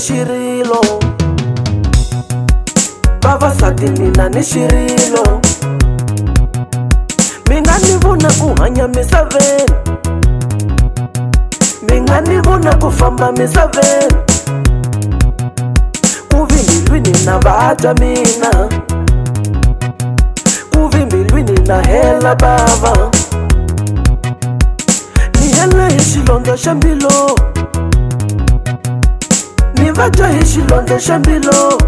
xirilo, vavasati mina ni xirilo. Mi nga ni vona ku hanya misaveni, mi nga ni vona ku famba misaveni, ku vi mbilwini na vabya mina, ku vi mbilwini na hela bava. Ni hela hi xilondza xa mbilu, ni vabya hi xilondza xa mbilu,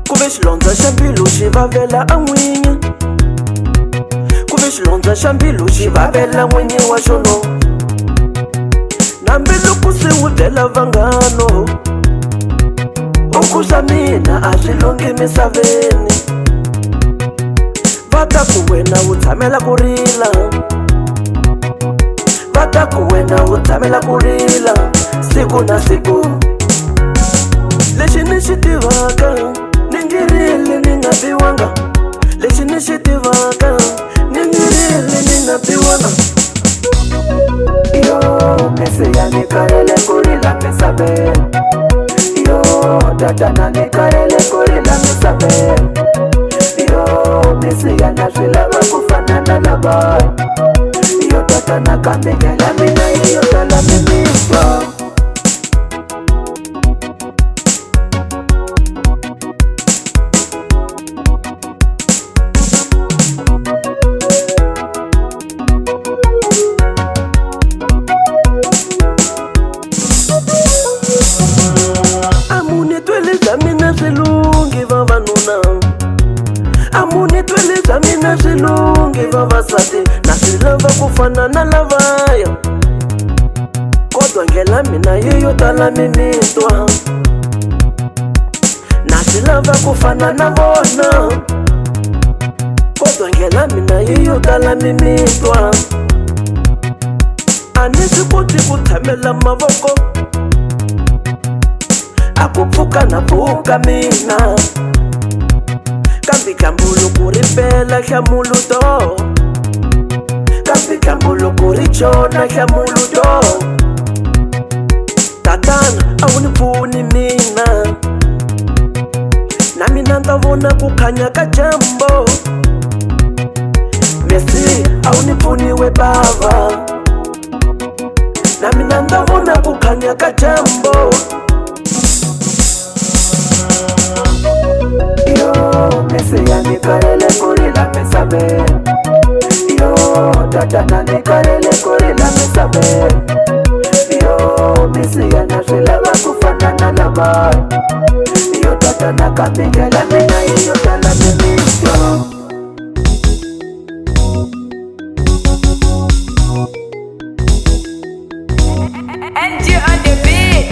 ku ve xilondza xa mbilu xi vavela a n'winyi, ku ve xilondza xa mbilu xi vavela n'winyi wa xona. Na mbilu ku se wu byela vanghano, u ku swa mina a swi longi misaveni. Va ta ku wena wu tshamela ku rila, va ta ku wena wu tshamela ku rila siku na siku. Lexi ni xi tivaka ni nge rili ni nga biwanga, lexi ni xi tivaka ni nge rili ni nga biwanga. Yo Mesiya ni karele ku rila misaveni, yo tatana ni karele ku rila misaveni, yo Mesiya na swi lava ku fanana na vanhu, yo tatana kambingela mina yo tala mimisa. Amuni twele za mina swilungi vavanuna, amuni twele za mina swilungi vavasati, na swi lava ku fana na lavaya, kodwa ngela mina yo tala mimitwa, na swi lava ku fana na vona, kodwa ngela mina yo tala mimitwa. A ni swi koti ku tshamela mavoko, a ku pfuka na pfuka mina, kambe khambulu ku ri pela hlamulu to, kambe khambulu ku ri chona hlamulu to. Tatana a wu ni pfuni mina, na mina nta vona ku khanya ka dyambu. Mesi a wu ni pfuni we bava, na mina nta vona ku khanya ka dyambu. Yo Mesiya ni karele ku rila misaveni, yo tatana ni karele ku rila misaveni, yo Mesiya na swi lava ku fanana na vanhu, yo tatana kambingela mina yo tala mimisa. And you on the beat.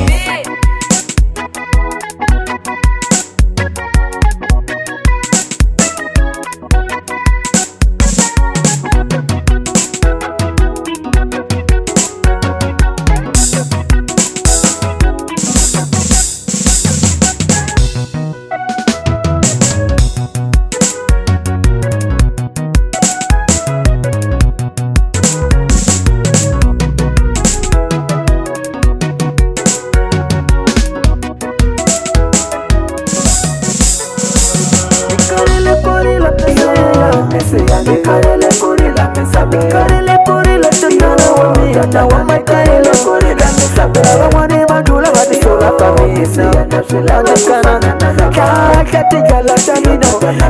Mesiya ni karele ku rila misaveni, karele ku rila tatana wa mina, tata wa mai karele ku rila misaveni. Van'wani va ndlula va ti sola ka mina, Mesiya na swi lava ku fanana na vanhu, kahle tingala ta mina,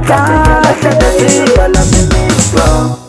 kahle ta mina.